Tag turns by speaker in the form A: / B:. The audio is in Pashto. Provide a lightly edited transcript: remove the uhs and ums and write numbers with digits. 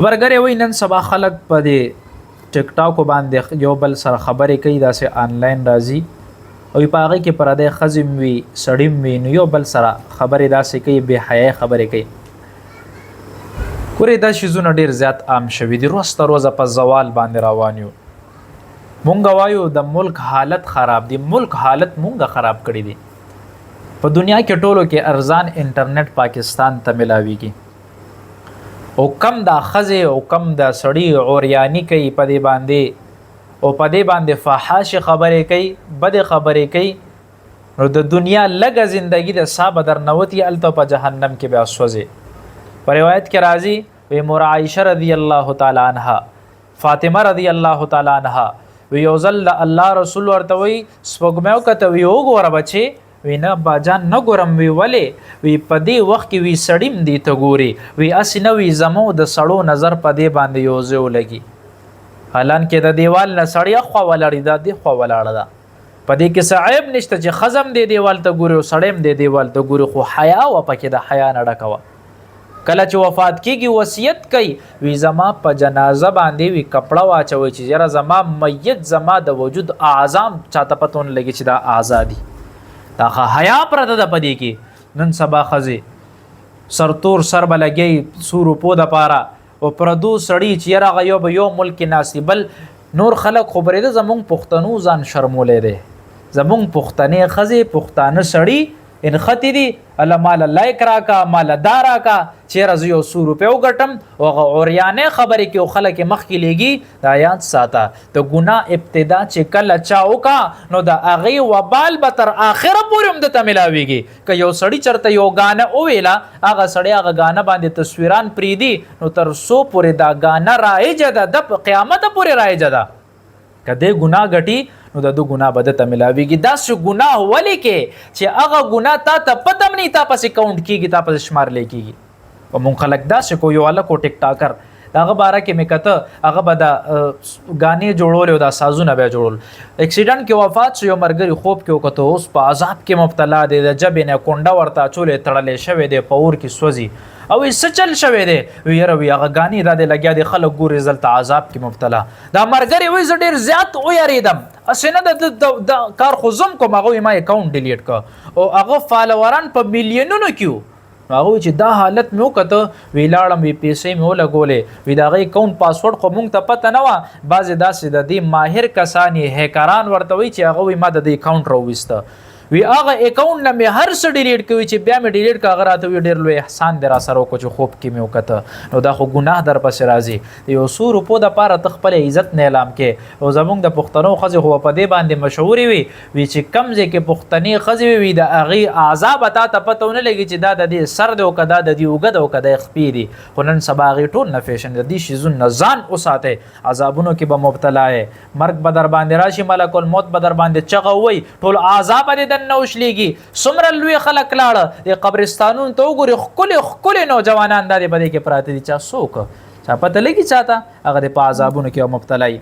A: برګر وای نن سبا خلک په دې ټیک ټاک باندې یو بل سره خبرې کوي داسې آنلاین راځي او په هغه کې پردې خزم وي سړیم وي نو یو بل سره خبرې داسې کوي بې حیا خبرې کوي. ګورې دا شیزونه ډېر زیات عام شوي دي، روز تر روزه په زوال باندې روان یو. مونږ وایو د ملک حالت خراب دی، ملک حالت مونږ خراب کړی دی. په دنیا کې ټولو کې ارزان انټرنیټ پاکستان ته ملاویږي او کم دا خزه او کم دا سړی عریانی کوي په دې باندې او په دې باندې فحاش خبرې کوي، بد خبرې کوي. نو د دنیا لږه زندگی د صاحب درنوتی الته په جهنم کې بیا سوځي. په روایت کې راځي وی مور عائشه رضی الله تعالی عنها فاطمه رضی الله تعالی عنها وی یوزل الله رسول ورته وی سپوږمۍ کته وی وګوره بچي وی نه باجان نه ګورم وی ولې وی په دې وخت کې وی سړیم دی ته ګوري وی اسنه وی زمو د سړو نظر په دې باندې یوځو لګي. حالان کې د دیوال نه سړی خو ولړی دا دی خو ولاړه ده په دې کې صعيب نشته چې خزم دی دیوال ته ګوري او سړیم دی دیوال ته ګوري، خو حیا و پکې د حیا نه ډکوه. کله چې وفات کیږي وصیت کوي وی زما په جنازه باندې وی کپڑا واچوي چې یاره زما میت زما د وجود اعظام چاته پتون لګي چې دا آزادي دا حیا پرته د پدې کې. نن سبا خزي سرتور سر بلګي سورو پو د پاره او پردو سړی چې یاره غيو به یو ملک ناسي بل نور خلق خبرې ده زمونږ پښتنو ځان شرمولې ده. زمونږ پښتنې خزي پښتانه سړی ان ختی دی الله مال لایک راکا مال دارا کا چیرې ز یو 100 روپیو ګټم او اوریانه خبرې کې خلک مخ کې لګي د آیات ساته د ګناه ابتدا چې کله چاو کا نو د اغي وبال به تر اخره پورې هم د تملاويږي. ک یو سړی چرته یو غانه او ویلا هغه سړی هغه غانه باندې تصویران پریدي نو تر سو پورې دا غانه رایجه ده د قیامت پورې رایجه ده. کده ګناه غټي نو د دو ګناه بده ته ملاويږي. دا څه ګناه ولې کې چې هغه ګناه تا ته پدم نه تا پس اکاونټ کیږي تا پس شمار لیکيږي. او مونږ خلک دا څه کو یو الله کو ټیک ټاکر داغه باره کې مکته هغه به دا غانې جوړول او دا سازونه به جوړول. اکسیډنټ کې وفات شو یو مرګري خوب کې وکړو اوس په عذاب کې مبتلا دی د جبې نه کونډه ورته چولې تړلې شوی دی په اور کې سوځي او څه چل شوی دی ویره وی هغه غانې را دی لګیا دی خلک ګوري رزلت عذاب کې مبتلا. دا مرګري وای ز ډیر زیات او یریدم اسنه د کار خزم کوم هغه ما اکاونټ ډیلیټ کا او هغه فالووران په میلیونونو کیو. هغه چې دا حالت مې وکړه ویلاړم وی پیسې مې ولګولې وی دا غي اکاونټ پاسورډ خو مونږ ته پته نه و بعضې داسې د دې ماهر کسان هیکران ورته وی چې هغه وی ما د دې اکاونټ راوویسته وی هغه اکاونټ نه مې هر څه ډیلیټ کوي چې بیا مې ډیلیټ کا هغه راته وی ډېر لوی احسان دی را سره وکړو چې خوب کې مې وکړه نو دا خو ګناه در پسې راځي. یو 100 روپو د پاره ته خپل عزت نه اعلان کې او زمونږ د پښتنو ښځې خو په دې باندې مشهورې وي چې کم ځای کې پښتنې ښځې وي د هغې عذاب تا ته پته ونه لګي چې دا د دې سر دی او که دا د دې اوږه ده او که د خپې دي. خو نن سبا هغې ټول نه فیشن د دې شیزونه نه ځان وساتئ عذابونو کې به مبتلا یې. مرګ به در باندې راشي ملک الموت به در باندې چغه ووایي ټول عذاب دې دننه وشلېږي. څومره لوی خلک لاړه د قبرستانونو ته وګوري ښکلې ښکلې نوجوانان دا دې په دې کې پراته دي چا څوک چا پته لګي چاته هغه د په عذابونو کې مبتلا وي.